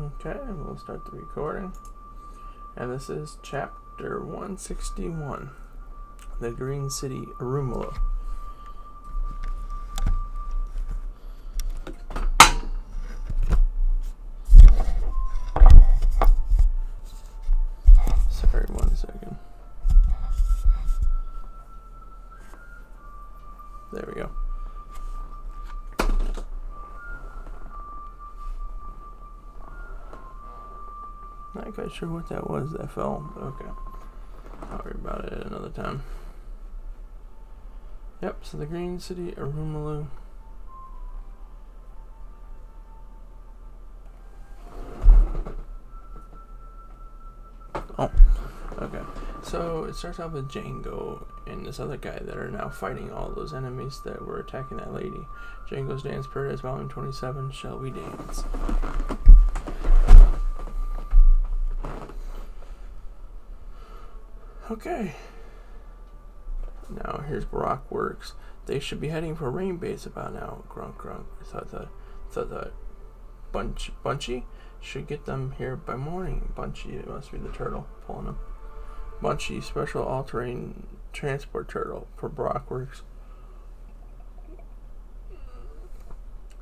Okay, we'll start the recording. And this is chapter 161, The Green City, Arumalo. Sorry, 1 second. There we go. Not quite sure what that was that fell, but okay. I'll worry about it another time. Yep, so the Green City, Arumalo. Oh, okay. So it starts off with Django and this other guy that are now fighting all those enemies that were attacking that lady. Django's Dance Paradise, Volume 27, Shall We Dance? Okay. Now here's Baroque Works. They should be heading for Rain Base about now. Grunk grunk. Thought Bunchy should get them here by morning. Bunchy, it must be the turtle pulling them. Bunchy, special all-terrain transport turtle for Baroque Works.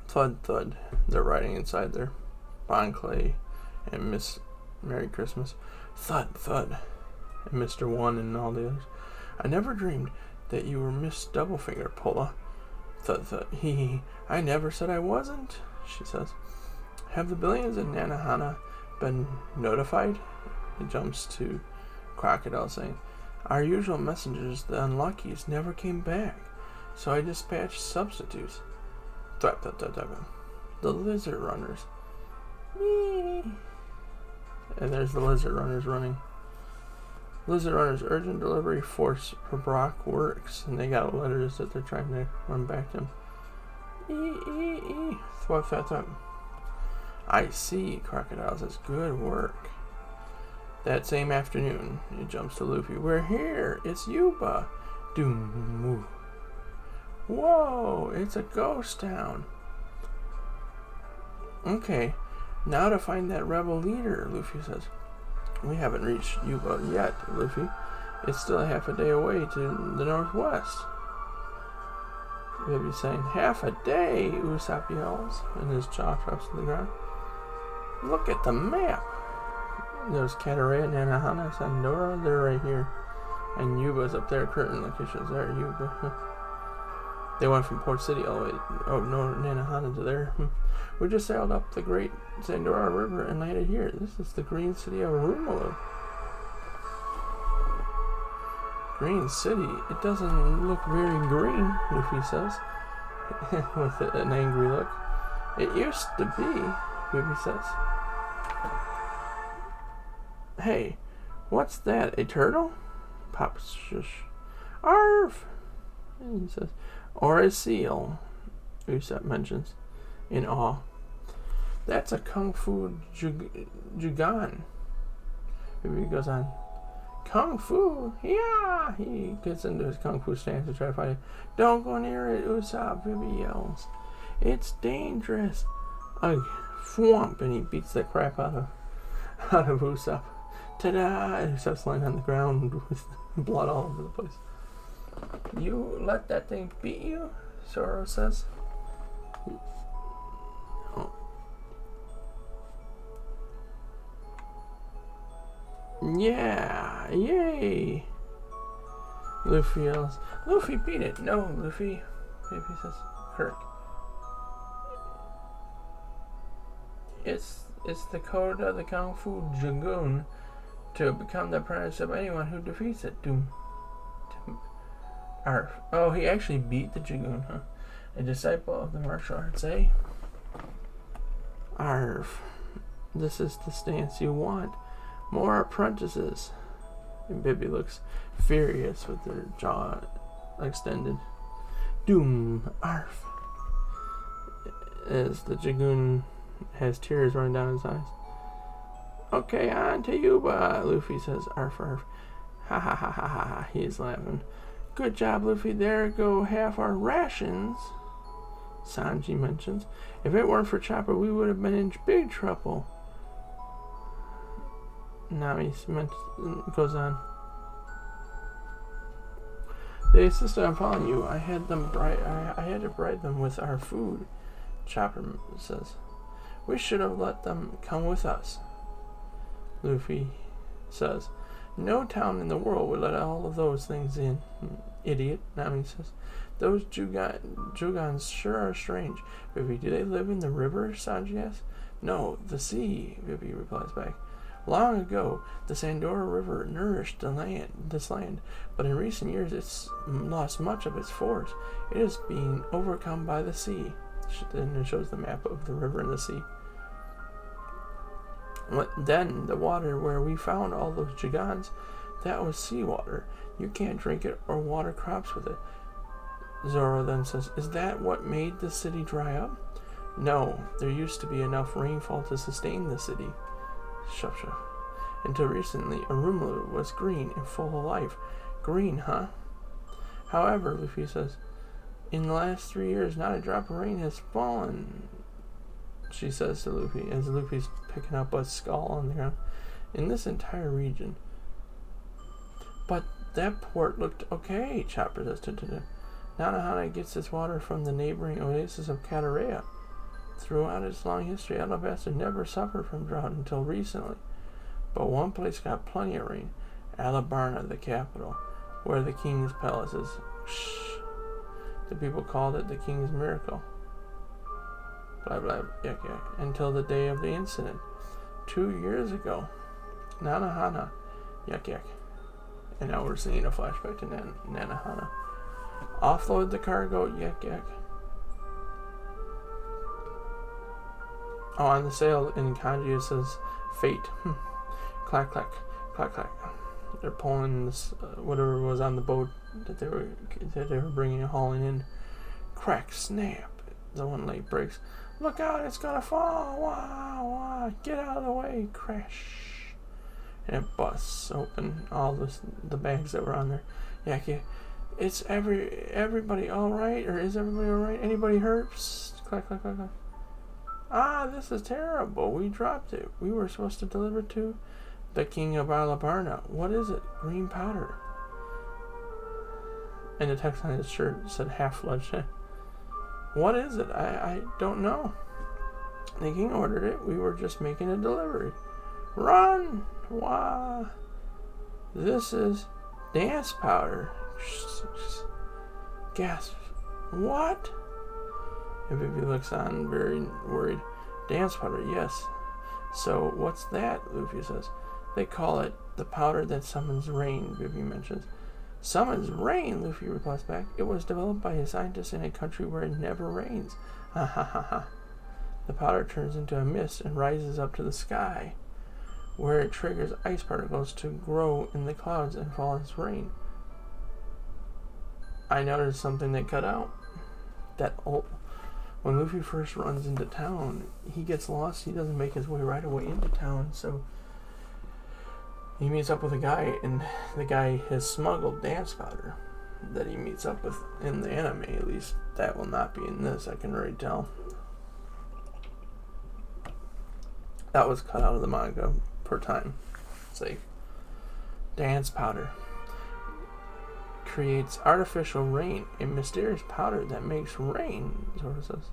Thud. They're riding inside there. Bon Clay and Miss Merry Christmas. Thud. And Mr. One and all the others. I never dreamed that you were Miss Doublefinger, Pola. Thud. Hee. I never said I wasn't, she says. Have the Billions and Nanahana been notified? He jumps to Crocodile, saying, our usual messengers, the Unluckies, never came back, so I dispatched substitutes. Thud. The Lizard Runners. And there's the Lizard Runners running. Lizard Runners urgent delivery force for Baroque Works, and they got letters that they're trying to run back to him. Thwap. I see, Crocodile says, good work. That same afternoon, he jumps to Luffy. We're here, it's Yuba. Doom. Whoa, it's a ghost town. Okay, now to find that rebel leader, Luffy says. We haven't reached Yuba yet, Luffy. It's still a half a day away to the northwest. Baby's saying, half a day, Usopp yells, and his jaw drops to the ground. Look at the map. There's Katarei and Nanahana, Sandora, they're right here. And Yuba's up there, curtain locations there, Yuba. They went from Port City all the way, Nanahana to there. We just sailed up the Great Sandora River and landed here. This is the Green City of Arumalo. Green City? It doesn't look very green, Luffy says, with an angry look. It used to be, Luffy says. Hey, what's that, a turtle? Pop shush. Arf! And he says, or a seal, Usopp mentions, in awe. That's a Kung Fu Jugan. Maybe he goes on. Kung Fu? Yeah! He gets into his Kung Fu stance to try to fight it. Don't go near it, Usopp, Vivi yells. It's dangerous. Ugh, thwomp, and he beats the crap out of Usopp. Ta-da! And Usopp's lying on the ground with blood all over the place. You let that thing beat you? Zoro says. Oh. Yeah, yay! Luffy yells. Luffy beat it. No, Luffy. Baby says. Kirk. It's the code of the Kung Fu Dragoon to become the apprentice of anyone who defeats it. Doom. Arf. Oh, he actually beat the Dragoon, huh? A disciple of the martial arts, eh? Arf. This is the stance you want. More apprentices. And Bibby looks furious with their jaw extended. Doom. Arf. As the Dragoon has tears running down his eyes. Okay, on to Yuba, Luffy says. Arf, arf. Ha ha ha ha ha. He's laughing. Good job, Luffy. There go half our rations, Sanji mentions. If it weren't for Chopper, we would have been in big trouble. Nami goes on. They insisted on following you. I had to bribe them with our food, Chopper says. We should have let them come with us, Luffy says. No town in the world would let all of those things in, idiot, Nami says. Those Jugans sure are strange. Vivi, do they live in the river? Sanji asks. No, the sea, Vivi replies back. Long ago, the Sandora River nourished this land, but in recent years it's lost much of its force. It is being overcome by the sea. Then it shows the map of the river and the sea. Then the water where we found all those Jugans, that was seawater. You can't drink it or water crops with it. Zoro then says, is that what made the city dry up? No, there used to be enough rainfall to sustain the city. Shuff. Until recently, Arumlu was green and full of life. Green, huh? However, Luffy says, in the last 3 years, not a drop of rain has fallen, she says to Luffy, as Luffy's picking up a skull on the ground, in this entire region. But that port looked okay, Chopper says. Nanohana gets its water from the neighboring oasis of Katareya. Throughout its long history, Alabasta never suffered from drought until recently. But one place got plenty of rain, Alabarna, the capital, where the king's palace is. Shh. The people called it the king's miracle. Blah, blah, yak, yak. Until the day of the incident. 2 years ago. Nanohana, yak, yak. And now we're seeing a flashback to Nanohana. Offload the cargo, yak, yak. Oh, on the sail in kanji it says fate. Clack, clack, clack, clack. They're pulling this, whatever was on the boat that they were bringing and hauling in. Crack, snap. The one leg breaks. Look out, it's gonna fall. Wow, wow. Get out of the way. Crash. And it busts open all the bags that were on there. Yeah. It's everybody all right? Or is everybody all right? Anybody hurt? Psst. Clack, clack, clack, clack. Ah, this is terrible. We dropped it. We were supposed to deliver to the king of Alabarna. What is it? Green powder. And the text on his shirt said half-fledged. What is it? I don't know. The king ordered it. We were just making a delivery. Run! Wah! This is dance powder. Gasp. What? And Vivi looks on, very worried. Dance powder, yes. So, what's that? Luffy says. They call it the powder that summons rain, Vivi mentions. Summons rain, Luffy replies back. It was developed by a scientist in a country where it never rains. Ha ha ha ha. The powder turns into a mist and rises up to the sky, where it triggers ice particles to grow in the clouds and fall as rain. I noticed something they cut out. When Luffy first runs into town, he gets lost. He doesn't make his way right away into town, so he meets up with a guy, and the guy has smuggled dance powder that he meets up with in the anime. At least that will not be in this, I can already tell. That was cut out of the manga per time. It's like dance powder creates artificial rain, a mysterious powder that makes rain, Zoro says.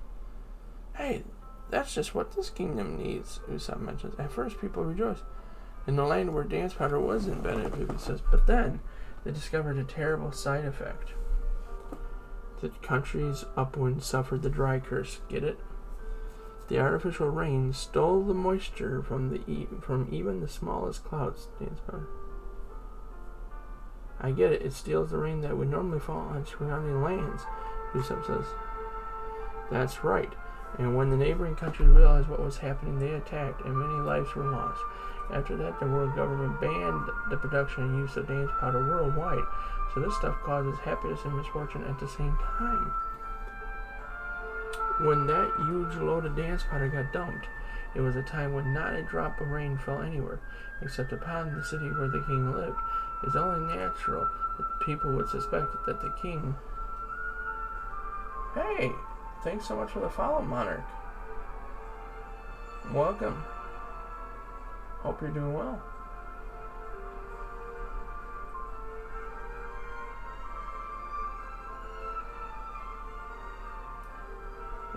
Hey, that's just what this kingdom needs, Usopp mentions. At first, people rejoiced. In the land where dance powder was invented, Vivi says, but then they discovered a terrible side effect. The countries upwind suffered the dry curse. Get it? The artificial rain stole the moisture from even the smallest clouds. Dance powder. I get it. It steals the rain that would normally fall on surrounding lands, Usopp says. That's right. And when the neighboring countries realized what was happening, they attacked, and many lives were lost. After that, the world government banned the production and use of dance powder worldwide. So this stuff causes happiness and misfortune at the same time. When that huge load of dance powder got dumped, it was a time when not a drop of rain fell anywhere, except upon the city where the king lived. It's only natural that people would suspect that the king... Hey! Thanks so much for the follow, Monarch. Welcome. Hope you're doing well.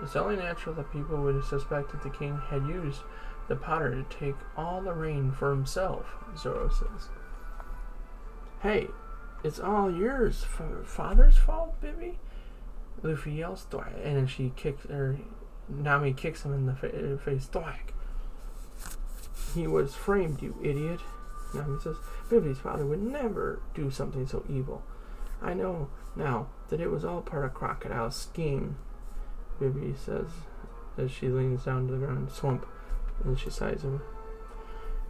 It's only natural that people would suspect that the king had used the potter to take all the rain for himself, Zoro says. Hey, it's all yours. Father's fault, Bibi? Luffy yells, thwack, and then Nami kicks him in the face, thwack. He was framed, you idiot. Nami says, Bibi's father would never do something so evil. I know now that it was all part of Crocodile's scheme, Bibi says as she leans down to the ground. Swamp. And then she sighs him.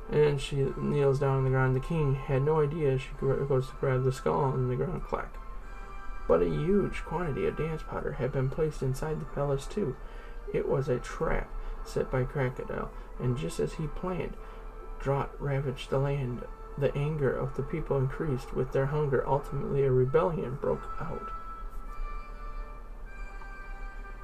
And she kneels down on the ground. The king had no idea. She goes to grab the skull and the ground clack. But a huge quantity of dance powder had been placed inside the palace too. It was a trap set by Crocodile, and just as he planned, drought ravaged the land. The anger of the people increased with their hunger. Ultimately, a rebellion broke out.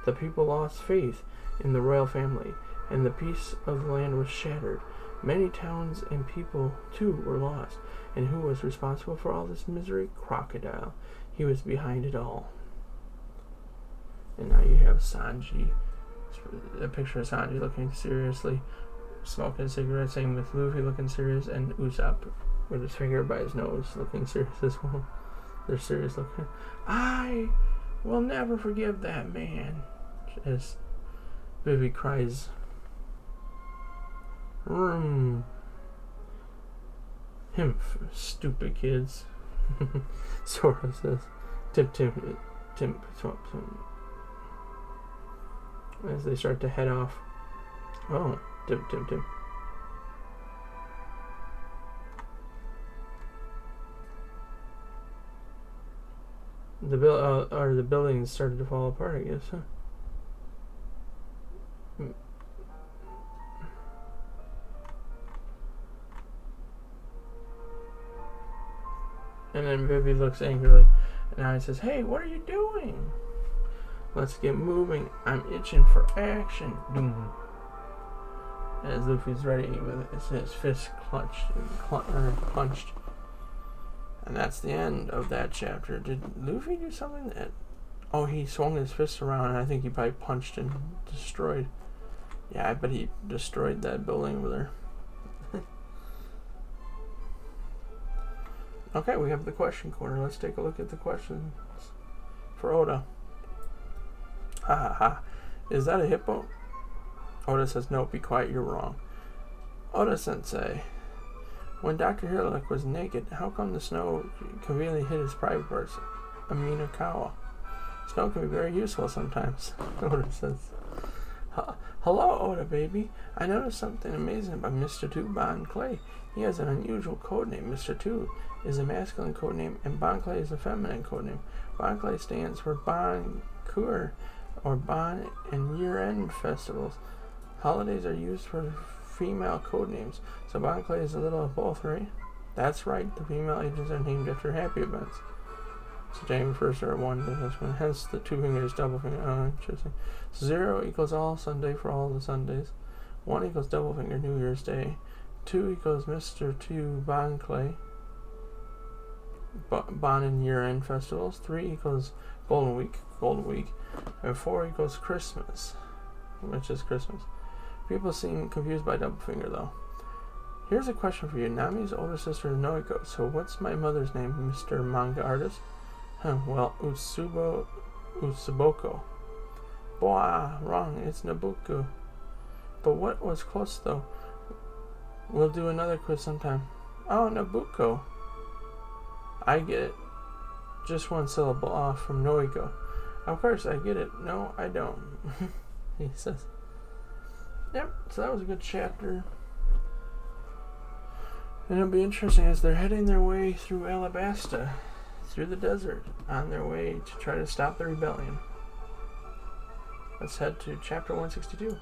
The people lost faith in the royal family, and the peace of the land was shattered. Many towns and people, too, were lost. And who was responsible for all this misery? Crocodile. He was behind it all. And now you have Sanji. A picture of Sanji looking seriously, smoking a cigarette, same with Luffy looking serious, and Usopp with his finger by his nose looking serious as well. They're serious looking. I will never forgive that man, as Vivi cries. Stupid kids. Sora says. Tim, as they start to head off. Oh, Tim. The buildings started to fall apart, I guess, huh? And then Vivi looks angrily, and I says, "Hey, what are you doing? Let's get moving. I'm itching for action." Boom. As Luffy's ready with his fist clenched. And that's the end of that chapter. Did Luffy do something that... Oh, he swung his fist around, and I think he probably punched and destroyed. Yeah, I bet he destroyed that building over there. Okay, we have the question corner. Let's take a look at the questions for Oda. Ha ha ha. Is that a hippo? Oda says, no, be quiet, you're wrong. Oda-sensei. When Dr. Hiralik was naked, how come the snow conveniently hid his private parts? Aminakawa. Snow can be very useful sometimes, Oda says. Hello, Oda, baby. I noticed something amazing about Mr. 2 Bon Clay. He has an unusual codename. Mr. 2 is a masculine codename, and Bon Clay is a feminine codename. Bon Clay stands for Bon Kur, or Bon and year-end festivals. Holidays are used for female codenames, so Bon Clay is a little of both, right? That's right, the female agents are named after happy events. So January 1st or 1 to this one. Hence the 2 fingers, double finger. Oh, interesting. 0 equals all Sunday for all the Sundays. 1 equals double finger, New Year's Day. 2 equals Mr. 2 Bon Clay. Bon and year-end festivals. 3 equals Golden Week. And 4 equals Christmas, which is Christmas. People seem confused by double finger, though. Here's a question for you. Nami's older sister is Noiko, so what's my mother's name, Mr. Manga Artist? Well, Utsuboko. Boah, wrong, it's Nabucco. But what was close, though? We'll do another quiz sometime. Oh, Nabucco. I get it. Just 1 syllable off from Noiko. Of course, I get it. No, I don't. He says. Yep, so that was a good chapter. And it'll be interesting as they're heading their way through Alabasta, through the desert, on their way to try to stop the rebellion. Let's head to chapter 162.